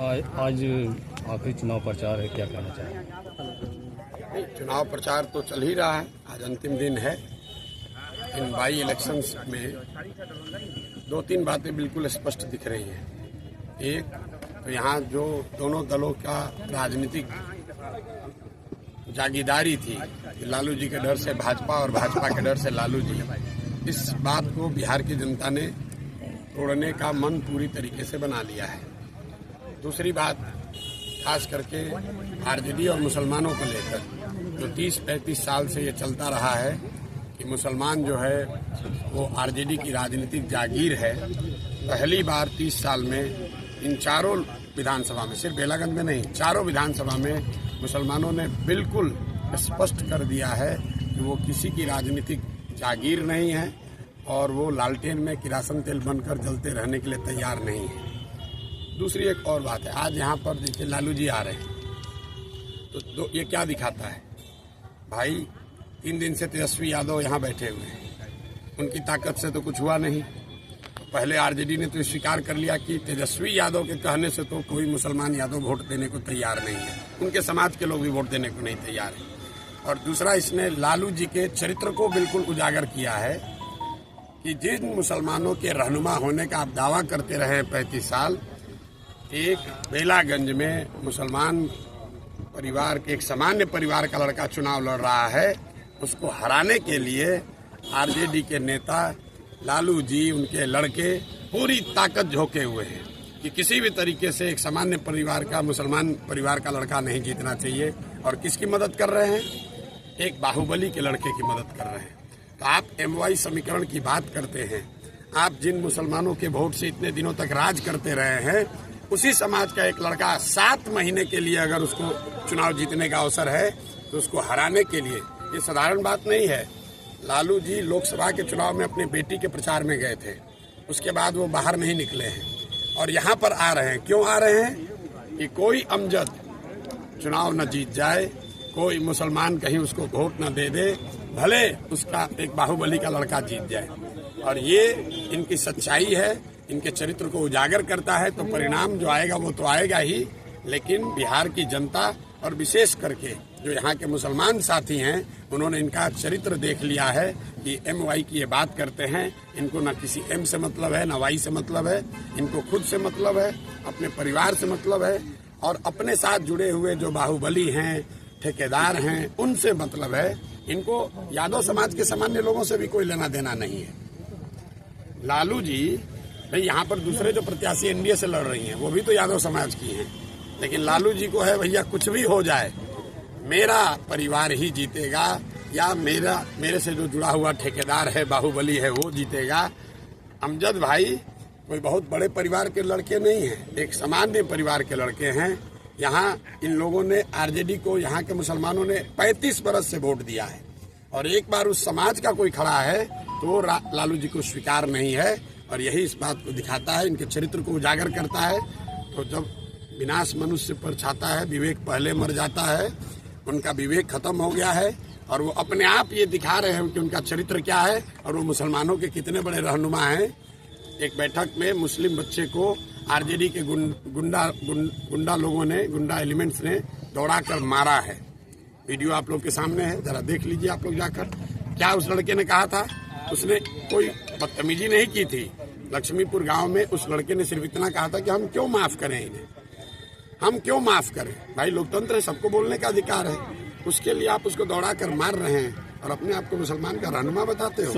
आज आखिरी चुनाव प्रचार है, क्या कहना चाहेंगे? चुनाव प्रचार तो चल ही रहा है, आज अंतिम दिन है। इन बाई इलेक्शंस में दो तीन बातें बिल्कुल स्पष्ट दिख रही हैं। एक तो यहाँ जो दोनों दलों का राजनीतिक जागीदारी थी कि लालू जी के डर से भाजपा और भाजपा के डर से लालू जी, इस बात को बिहार की जनता ने तोड़ने का मन पूरी तरीके से बना लिया है। दूसरी बात, खास करके आरजेडी और मुसलमानों को लेकर जो 30-35 साल से ये चलता रहा है कि मुसलमान जो है वो आरजेडी की राजनीतिक जागीर है। पहली बार 30 साल में इन चारों विधानसभा में, सिर्फ बेलागंज में नहीं, चारों विधानसभा में मुसलमानों ने बिल्कुल स्पष्ट कर दिया है कि वो किसी की राजनीतिक जागीर नहीं है और वो लालटेन में किरासन तेल बनकर जलते रहने के लिए तैयार नहीं है। दूसरी एक और बात है, आज यहाँ पर देखिए लालू जी आ रहे हैं तो ये क्या दिखाता है भाई? 3 दिन से तेजस्वी यादव यहाँ बैठे हुए हैं, उनकी ताकत से तो कुछ हुआ नहीं। पहले आरजेडी ने तो स्वीकार कर लिया कि तेजस्वी यादव के कहने से तो कोई मुसलमान यादव वोट देने को तैयार नहीं है, उनके समाज के लोग भी वोट देने को नहीं तैयार है। और दूसरा, इसने लालू जी के चरित्र को बिल्कुल उजागर किया है कि जिन मुसलमानों के रहनुमा होने का आप दावा करते रहे 35 साल, एक बेलागंज में मुसलमान परिवार के एक सामान्य परिवार का लड़का चुनाव लड़ रहा है, उसको हराने के लिए आरजेडी के नेता लालू जी, उनके लड़के पूरी ताकत झोंके हुए हैं कि किसी भी तरीके से एक सामान्य परिवार का, मुसलमान परिवार का लड़का नहीं जीतना चाहिए। और किसकी मदद कर रहे हैं? एक बाहुबली के लड़के की मदद कर रहे हैं। तो आप MY समीकरण की बात करते हैं, आप जिन मुसलमानों के वोट से इतने दिनों तक राज करते रहे हैं, उसी समाज का एक लड़का 7 महीने के लिए अगर उसको चुनाव जीतने का अवसर है तो उसको हराने के लिए, ये साधारण बात नहीं है। लालू जी लोकसभा के चुनाव में अपनी बेटी के प्रचार में गए थे, उसके बाद वो बाहर नहीं निकले हैं और यहाँ पर आ रहे हैं। क्यों आ रहे हैं? कि कोई अमजद चुनाव न जीत जाए, कोई मुसलमान कहीं उसको वोट न दे दे, भले उसका एक बाहुबली का लड़का जीत जाए। और ये इनकी सच्चाई है, इनके चरित्र को उजागर करता है। तो परिणाम जो आएगा वो तो आएगा ही, लेकिन बिहार की जनता और विशेष करके जो यहाँ के मुसलमान साथी हैं, उन्होंने इनका चरित्र देख लिया है कि MY की ये बात करते हैं, इनको न किसी M से मतलब है, न Y से मतलब है, इनको खुद से मतलब है, अपने परिवार से मतलब है और अपने साथ जुड़े हुए जो बाहुबली हैं, ठेकेदार हैं, उनसे मतलब है। इनको यादव समाज के सामान्य लोगों से भी कोई लेना देना नहीं है। लालू जी भाई, यहाँ पर दूसरे जो प्रत्याशी NDA से लड़ रही हैं वो भी तो यादव समाज की हैं, लेकिन लालू जी को है भैया कुछ भी हो जाए, मेरा परिवार ही जीतेगा या मेरे से जो जुड़ा हुआ ठेकेदार है, बाहुबली है, वो जीतेगा। अमजद भाई कोई बहुत बड़े परिवार के लड़के नहीं हैं, एक सामान्य परिवार के लड़के हैं। यहाँ इन लोगों ने आरजेडी को, यहाँ के मुसलमानों ने 35 बरस से वोट दिया है और एक बार उस समाज का कोई खड़ा है तो लालू जी को स्वीकार नहीं है। और यही इस बात को दिखाता है, इनके चरित्र को उजागर करता है। तो जब विनाश मनुष्य पर छाता है, विवेक पहले मर जाता है, उनका विवेक खत्म हो गया है और वो अपने आप ये दिखा रहे हैं कि उनका चरित्र क्या है और वो मुसलमानों के कितने बड़े रहनुमा हैं। एक बैठक में मुस्लिम बच्चे को आरजेडी के गुंडा लोगों ने, गुंडा एलिमेंट्स ने दौड़ा कर मारा है। वीडियो आप लोग के सामने है, जरा देख लीजिए आप लोग जाकर। क्या उस लड़के ने कहा था? उसने कोई बदतमीजी नहीं की थी। लक्ष्मीपुर गांव में उस लड़के ने सिर्फ इतना कहा था कि हम क्यों माफ करें इन्हें, हम क्यों माफ करें। भाई लोकतंत्र है, सबको बोलने का अधिकार है, उसके लिए आप उसको दौड़ा कर मार रहे हैं और अपने आप को मुसलमान का रहनुमा बताते हो।